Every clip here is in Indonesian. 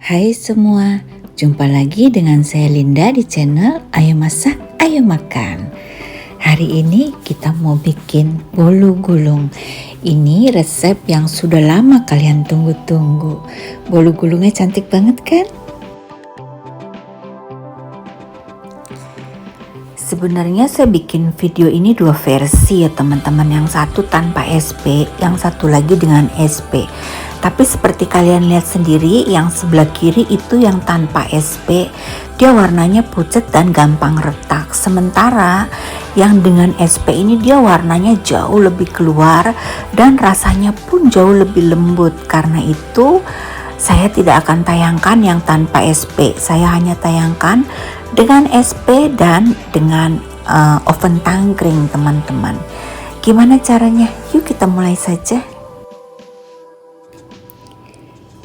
Hai semua, jumpa lagi dengan saya Linda di channel Ayo Masak, Ayo Makan. Hari ini kita mau bikin bolu gulung. Ini resep yang sudah lama kalian tunggu-tunggu. Bolu gulungnya cantik banget kan? Sebenarnya saya bikin video ini dua versi ya teman-teman. Yang satu tanpa SP, yang satu lagi dengan SP. Tapi seperti kalian lihat sendiri, yang sebelah kiri itu yang tanpa SP, dia warnanya pucat dan gampang retak. Sementara yang dengan SP ini dia warnanya jauh lebih keluar dan rasanya pun jauh lebih lembut. Karena itu saya tidak akan tayangkan yang tanpa SP. Saya hanya tayangkan dengan SP dan dengan oven tangkring teman-teman. Gimana caranya? Yuk kita mulai saja.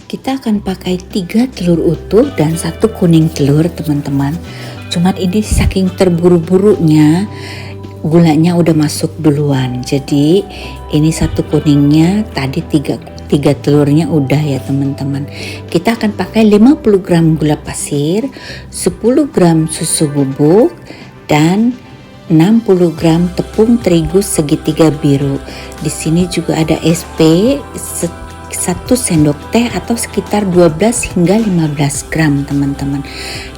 Kita akan pakai 3 telur utuh dan 1 kuning telur teman-teman. Cuman ini saking terburu-burunya gulanya udah masuk duluan. Jadi ini 1 kuningnya, tadi 3 telurnya udah ya teman-teman. Kita akan pakai 50 gram gula pasir, 10 gram susu bubuk, dan 60 gram tepung terigu segitiga biru. Di sini juga ada SP 1 sendok teh atau sekitar 12 hingga 15 gram teman-teman.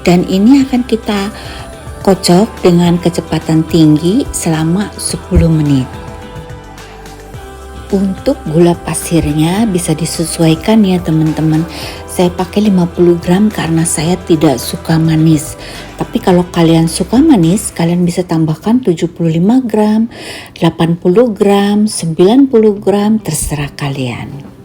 Dan ini akan kita kocok dengan kecepatan tinggi selama 10 menit. Untuk gula pasirnya bisa disesuaikan ya teman-teman. Saya pakai 50 gram karena saya tidak suka manis. Tapi kalau kalian suka manis, kalian bisa tambahkan 75 gram, 80 gram, 90 gram, terserah kalian.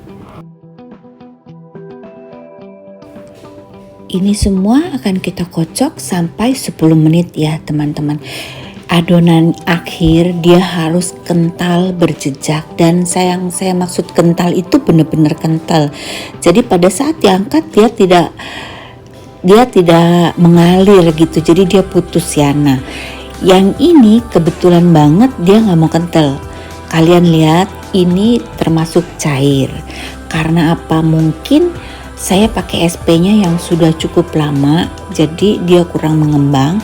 Ini semua akan kita kocok sampai 10 menit ya teman-teman. Adonan akhir dia harus kental berjejak, dan saya maksud kental itu benar-benar kental. Jadi pada saat diangkat dia tidak mengalir gitu, jadi dia putus ya. Nah, yang ini kebetulan banget dia nggak mau kental. Kalian lihat ini termasuk cair. Karena apa? Mungkin saya pakai SP-nya yang sudah cukup lama, jadi dia kurang mengembang.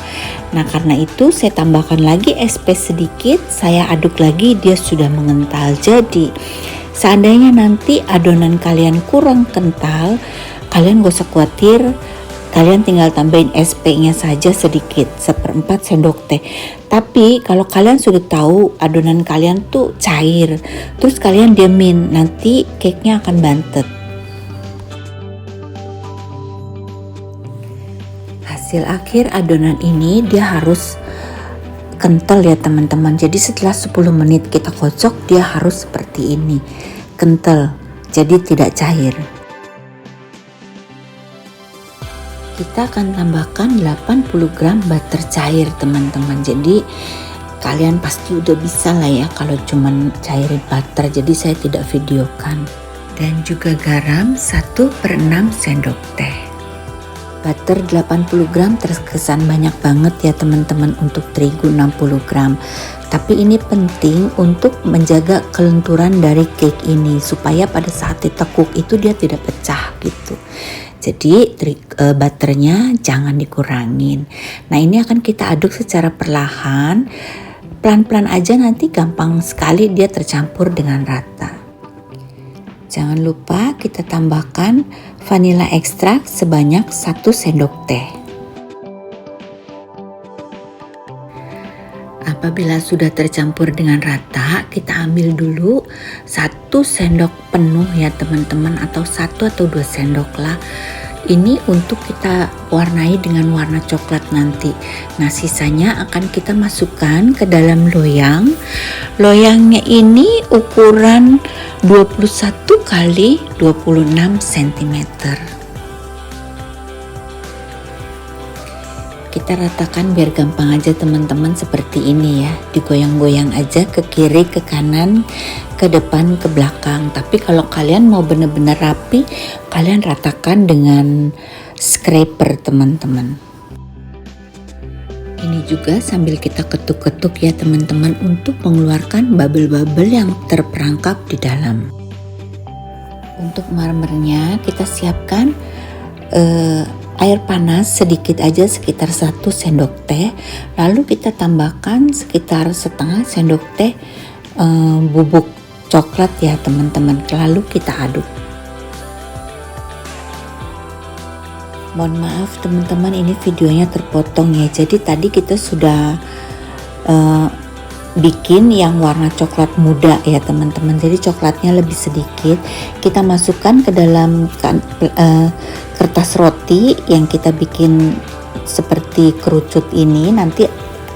Nah karena itu saya tambahkan lagi SP sedikit, saya aduk lagi, dia sudah mengental. Jadi seandainya nanti adonan kalian kurang kental, kalian gak usah khawatir, kalian tinggal tambahin SP-nya saja sedikit, 1/4 sendok teh. Tapi kalau kalian sudah tahu adonan kalian tuh cair, terus kalian diamin, nanti cake-nya akan bantet. Hasil akhir adonan ini dia harus kental ya teman-teman. Jadi setelah 10 menit kita kocok, dia harus seperti ini, kental, jadi tidak cair. Kita akan tambahkan 80 gram butter cair teman-teman. Jadi kalian pasti udah bisa lah ya kalau cuman cairin butter, jadi saya tidak videokan. Dan juga garam 1/6 sendok teh. Butter 80 gram terkesan banyak banget ya teman-teman untuk terigu 60 gram. Tapi ini penting untuk menjaga kelenturan dari cake ini supaya pada saat ditekuk itu dia tidak pecah gitu. Jadi butternya jangan dikurangin. Nah ini akan kita aduk secara perlahan, pelan-pelan aja, nanti gampang sekali dia tercampur dengan rata. Jangan lupa kita tambahkan vanilla ekstrak sebanyak 1 sendok teh. Apabila sudah tercampur dengan rata, kita ambil dulu 1 sendok penuh ya teman-teman, atau 1 atau 2 sendok lah. Ini untuk kita warnai dengan warna coklat nanti. Nah sisanya akan kita masukkan ke dalam loyang. Loyangnya ini ukuran 21 kali 26 cm. Kita ratakan biar gampang aja teman-teman, seperti ini ya. Digoyang-goyang aja ke kiri, ke kanan, ke depan, ke belakang. Tapi kalau kalian mau benar-benar rapi, kalian ratakan dengan scraper teman-teman. Ini juga sambil kita ketuk-ketuk ya teman-teman, untuk mengeluarkan bubble-bubble yang terperangkap di dalam. Untuk marmernya kita siapkan air panas sedikit aja, sekitar 1 sendok teh, lalu kita tambahkan sekitar setengah sendok teh bubuk coklat ya teman-teman, lalu kita aduk. Mohon maaf teman-teman, ini videonya terpotong ya, jadi tadi kita sudah bikin yang warna coklat muda ya teman-teman, jadi coklatnya lebih sedikit. Kita masukkan ke dalam kertas roti yang kita bikin seperti kerucut ini, nanti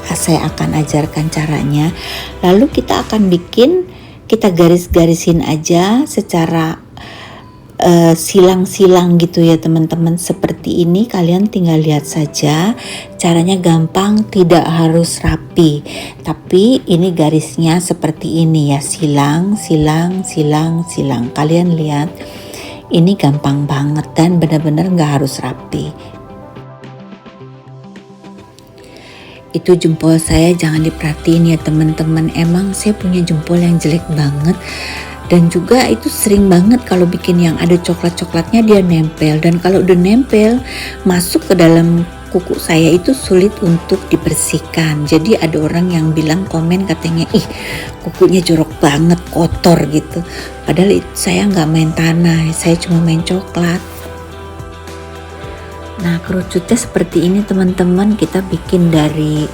saya akan ajarkan caranya. Lalu kita akan bikin, kita garis-garisin aja secara silang-silang gitu ya teman-teman, seperti ini. Kalian tinggal lihat saja, caranya gampang, tidak harus rapi, tapi ini garisnya seperti ini ya, silang, silang, silang, silang. Kalian lihat, ini gampang banget dan benar-benar nggak harus rapi. Itu jempol saya, jangan diperhatiin ya teman-teman, emang saya punya jempol yang jelek banget. Dan juga itu sering banget kalau bikin yang ada coklat-coklatnya dia nempel, dan kalau udah nempel masuk ke dalam kuku saya itu sulit untuk dibersihkan. Jadi ada orang yang bilang, komen katanya, ih kukunya jorok banget, kotor gitu. Padahal saya nggak main tanah, saya cuma main coklat. Nah kerucutnya seperti ini teman-teman, kita bikin dari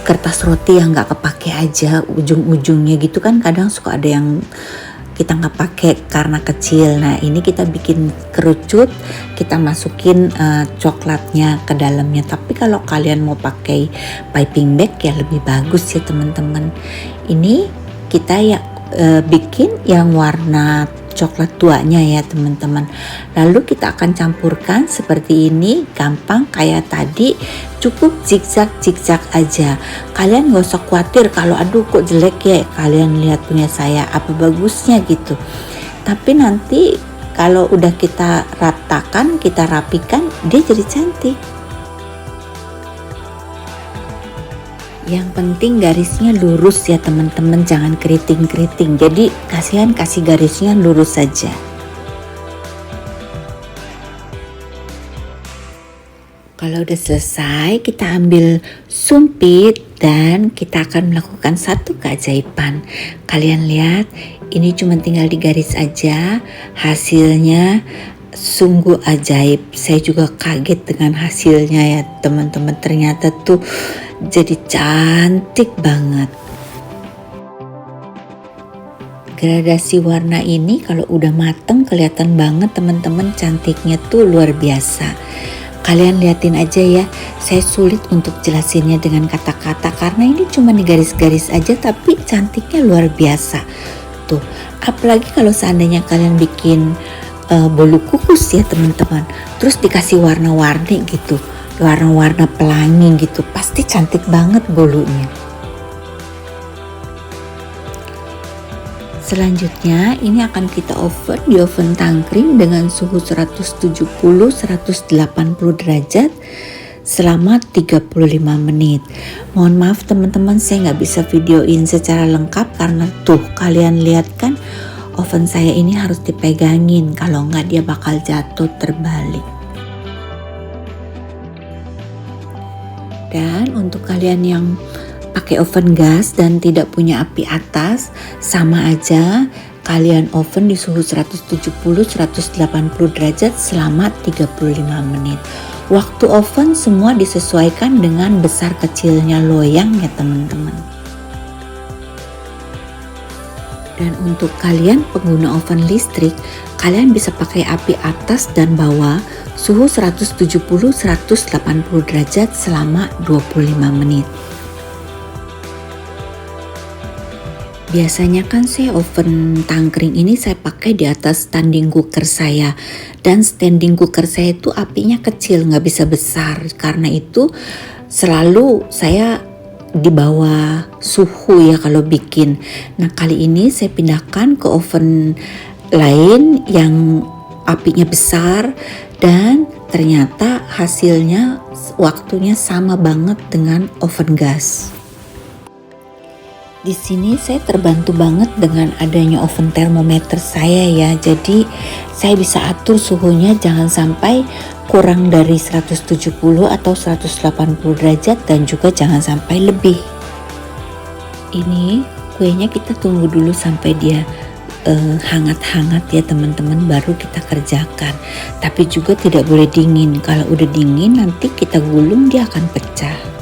kertas roti yang nggak kepake aja ujung-ujungnya gitu kan, kadang suka ada yang kita nggak pakai karena kecil. Nah ini kita bikin kerucut, kita masukin coklatnya ke dalamnya. Tapi kalau kalian mau pakai piping bag ya lebih bagus ya teman-teman. Ini kita ya bikin yang warna coklat tuanya ya teman-teman. Lalu kita akan campurkan seperti ini, gampang kayak tadi, cukup zigzag aja. Kalian gak usah khawatir kalau aduh kok jelek ya, kalian lihat punya saya apa bagusnya gitu. Tapi nanti kalau udah kita ratakan, kita rapikan, dia jadi cantik. Yang penting garisnya lurus ya teman-teman, jangan keriting-keriting. Jadi kasihan, kasih garisnya lurus saja. Kalau udah selesai, kita ambil sumpit dan kita akan melakukan satu keajaiban. Kalian lihat, ini cuma tinggal digaris aja, hasilnya sungguh ajaib. Saya juga kaget dengan hasilnya ya teman-teman, ternyata tuh jadi cantik banget. Gradasi warna ini kalau udah mateng kelihatan banget teman-teman, cantiknya tuh luar biasa. Kalian liatin aja ya, saya sulit untuk jelasinnya dengan kata-kata karena ini cuma di garis-garis aja, tapi cantiknya luar biasa. Tuh, apalagi kalau seandainya kalian bikin bolu kukus ya teman-teman, terus dikasih warna-warni gitu, warna-warna pelangi gitu, pasti cantik banget bolunya. Selanjutnya ini akan kita oven di oven tangkring dengan suhu 170-180 derajat selama 35 menit. Mohon maaf teman-teman, saya nggak bisa videoin secara lengkap karena tuh kalian lihat kan, oven saya ini harus dipegangin, kalau nggak dia bakal jatuh terbalik. Dan untuk kalian yang pakai oven gas dan tidak punya api atas, sama aja kalian oven di suhu 170-180 derajat selama 35 menit. Waktu oven semua disesuaikan dengan besar kecilnya loyang ya teman-teman. Dan untuk kalian pengguna oven listrik, kalian bisa pakai api atas dan bawah suhu 170-180 derajat selama 25 menit. Biasanya kan saya oven tangkring ini saya pakai di atas standing cooker saya, dan standing cooker saya itu apinya kecil, nggak bisa besar, karena itu selalu saya di bawah suhu ya kalau bikin. Nah kali ini saya pindahkan ke oven lain yang apinya besar, dan ternyata hasilnya waktunya sama banget dengan oven gas. Di sini saya terbantu banget dengan adanya oven thermometer saya ya. Jadi saya bisa atur suhunya jangan sampai kurang dari 170 atau 180 derajat dan juga jangan sampai lebih. Ini kuenya kita tunggu dulu sampai dia hangat-hangat ya teman-teman, baru kita kerjakan. Tapi juga tidak boleh dingin. Kalau udah dingin nanti kita gulung dia akan pecah.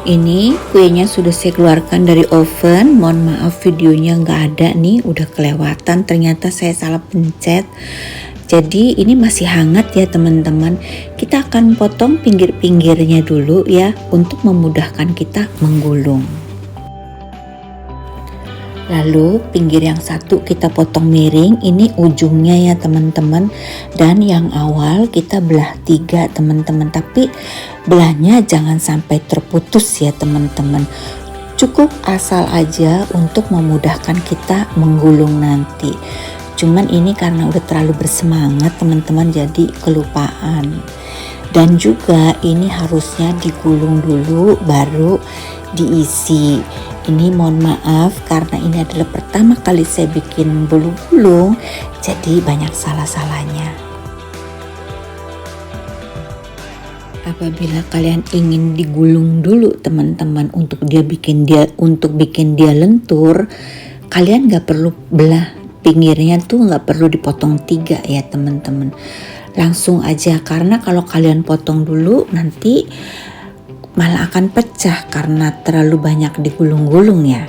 Ini kuenya sudah saya keluarkan dari oven. Mohon maaf videonya nggak ada nih, udah kelewatan, ternyata saya salah pencet. Jadi ini masih hangat ya teman-teman. Kita akan potong pinggir-pinggirnya dulu ya, untuk memudahkan kita menggulung. Lalu pinggir yang satu kita potong miring, ini ujungnya ya teman-teman. Dan yang awal kita belah 3 teman-teman, tapi belahnya jangan sampai terputus ya teman-teman. Cukup asal aja untuk memudahkan kita menggulung nanti. Cuman ini karena udah terlalu bersemangat teman-teman, jadi kelupaan. Dan juga ini harusnya digulung dulu baru diisi. Ini mohon maaf karena ini adalah pertama kali saya bikin bolu gulung, jadi banyak salah-salahnya. Apabila kalian ingin digulung dulu teman-teman untuk bikin dia lentur, kalian nggak perlu belah pinggirnya tuh, nggak perlu dipotong 3 ya teman-teman. Langsung aja, karena kalau kalian potong dulu nanti malah akan pecah karena terlalu banyak digulung-gulung ya.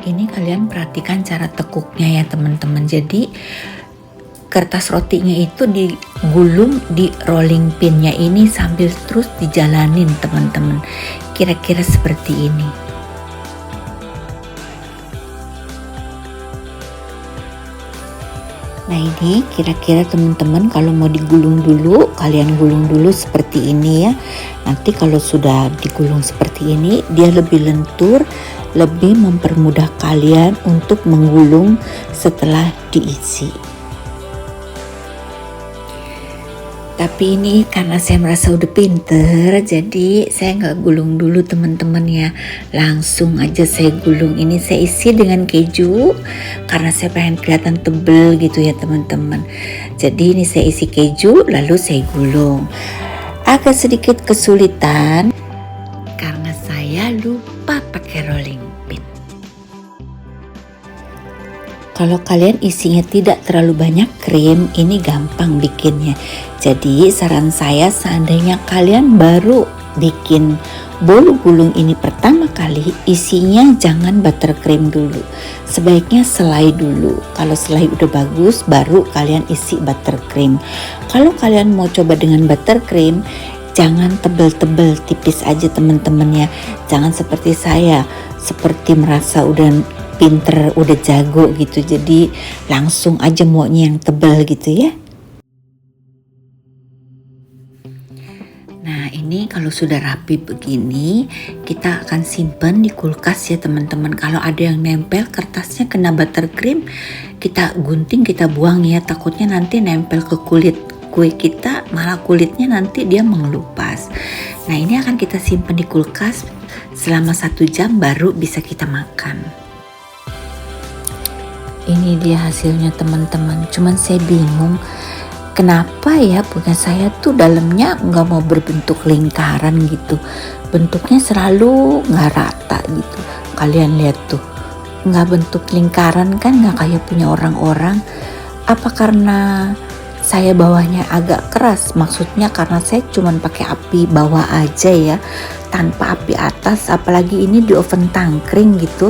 Ini kalian perhatikan cara tekuknya ya teman-teman. Jadi kertas rotinya itu digulung di rolling pinnya ini sambil terus dijalanin teman-teman. Kira-kira seperti ini. Nah ini kira-kira teman-teman kalau mau digulung dulu, kalian gulung dulu seperti ini ya. Nanti kalau sudah digulung seperti ini, dia lebih lentur, lebih mempermudah kalian untuk menggulung setelah diisi. Tapi ini karena saya merasa udah pinter, jadi saya nggak gulung dulu teman-teman ya. Langsung aja saya gulung. Ini saya isi dengan keju karena saya pengen kelihatan tebel gitu ya teman-teman. Jadi ini saya isi keju lalu saya gulung. Agak sedikit kesulitan karena saya lupa pakai rolling pin. Kalau kalian isinya tidak terlalu banyak krim, ini gampang bikinnya. Jadi saran saya, seandainya kalian baru bikin bolu gulung ini pertama kali, isinya jangan buttercream dulu. Sebaiknya selai dulu. Kalau selai udah bagus, baru kalian isi buttercream. Kalau kalian mau coba dengan buttercream, jangan tebel-tebel, tipis aja teman-teman ya. Jangan seperti saya, seperti merasa udah pinter, udah jago gitu. Jadi langsung aja maunya yang tebel gitu ya. Nah ini kalau sudah rapi begini, kita akan simpan di kulkas ya teman-teman. Kalau ada yang nempel kertasnya kena buttercream, kita gunting, kita buang ya. Takutnya nanti nempel ke kulit kue kita, malah kulitnya nanti dia mengelupas. Nah ini akan kita simpan di kulkas selama 1 jam baru bisa kita makan. Ini dia hasilnya teman-teman. Cuman saya bingung, kenapa ya punya saya tuh dalamnya nggak mau berbentuk lingkaran gitu. Bentuknya selalu nggak rata gitu. Kalian lihat tuh, nggak bentuk lingkaran kan, nggak kayak punya orang-orang. Apa karena saya bawahnya agak keras? Maksudnya karena saya cuman pakai api bawah aja ya, tanpa api atas. Apalagi ini di oven tangkring gitu.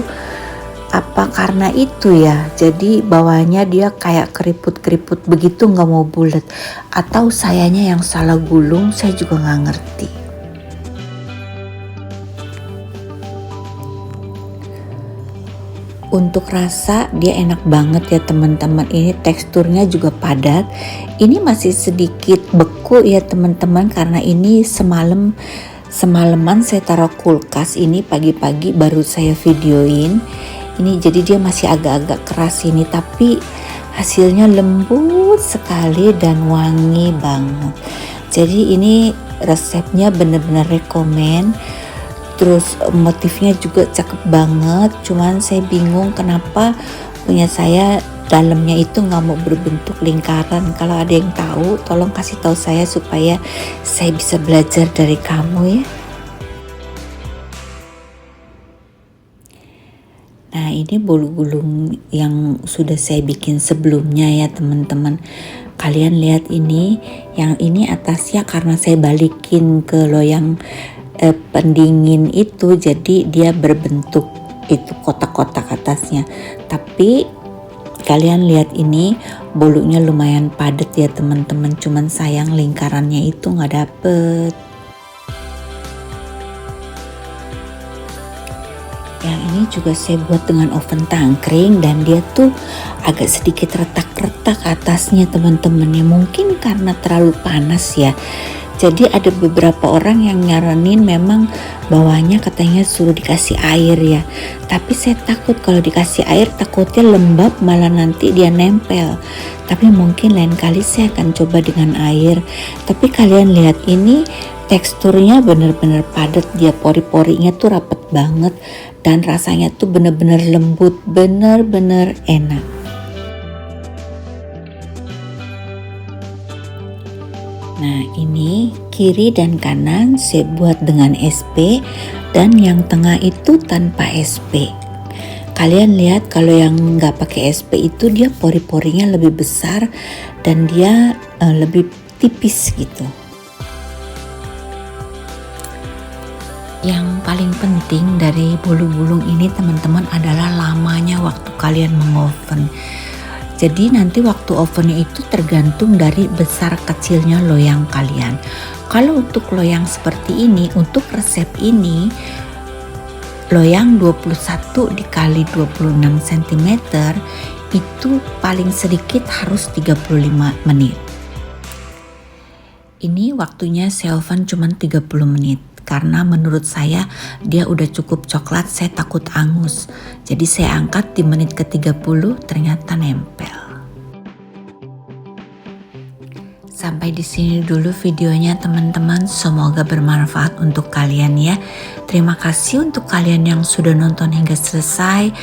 Apa karena itu ya, jadi bawahnya dia kayak keriput-keriput begitu, nggak mau bulat, atau sayanya yang salah gulung, saya juga nggak ngerti. Untuk rasa dia enak banget ya teman-teman. Ini teksturnya juga padat. Ini masih sedikit beku ya teman-teman, karena ini semalaman saya taruh kulkas. Ini pagi-pagi baru saya videoin. Ini jadi dia masih agak-agak keras ini, tapi hasilnya lembut sekali dan wangi banget. Jadi ini resepnya benar-benar rekomen. terus motifnya juga cakep banget, cuman saya bingung kenapa punya saya dalamnya itu nggak mau berbentuk lingkaran. Kalau ada yang tahu tolong kasih tahu saya supaya saya bisa belajar dari kamu ya. Nah, ini bolu gulung yang sudah saya bikin sebelumnya ya teman-teman. Kalian lihat ini, yang ini atasnya karena saya balikin ke loyang pendingin itu, jadi dia berbentuk itu kotak-kotak atasnya. Tapi kalian lihat ini bolunya lumayan padat ya teman-teman, cuman sayang lingkarannya itu nggak dapet. Yang ini juga saya buat dengan oven tangkring dan dia tuh agak sedikit retak-retak atasnya teman-teman ya, mungkin karena terlalu panas ya. Jadi ada beberapa orang yang nyaranin memang bawahnya katanya suruh dikasih air ya. Tapi saya takut kalau dikasih air takutnya lembab malah nanti dia nempel. Tapi mungkin lain kali saya akan coba dengan air. Tapi kalian lihat ini teksturnya bener-bener padat, dia pori-porinya tuh rapet banget dan rasanya tuh bener-bener lembut, bener-bener enak. Nah, ini kiri dan kanan saya buat dengan SP dan yang tengah itu tanpa SP. Kalian lihat kalau yang nggak pakai SP itu dia pori-porinya lebih besar dan dia lebih tipis gitu. Yang paling penting dari bolu gulung ini teman-teman adalah lamanya waktu kalian mengoven. Jadi nanti waktu ovennya itu tergantung dari besar kecilnya loyang kalian. Kalau untuk loyang seperti ini, untuk resep ini loyang 21 dikali 26 cm itu paling sedikit harus 35 menit. Ini waktunya saya oven cuma 30 menit. Karena menurut saya dia udah cukup coklat, saya takut angus. Jadi saya angkat di menit ke-30 ternyata nempel. Sampai di sini dulu videonya teman-teman, semoga bermanfaat untuk kalian ya. Terima kasih untuk kalian yang sudah nonton hingga selesai.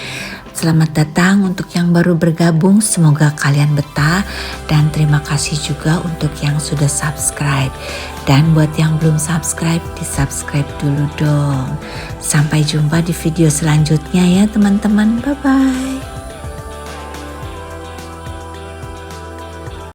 Selamat datang untuk yang baru bergabung, semoga kalian betah dan terima kasih juga untuk yang sudah subscribe. Dan buat yang belum subscribe, di-subscribe dulu dong. Sampai jumpa di video selanjutnya ya teman-teman, bye-bye.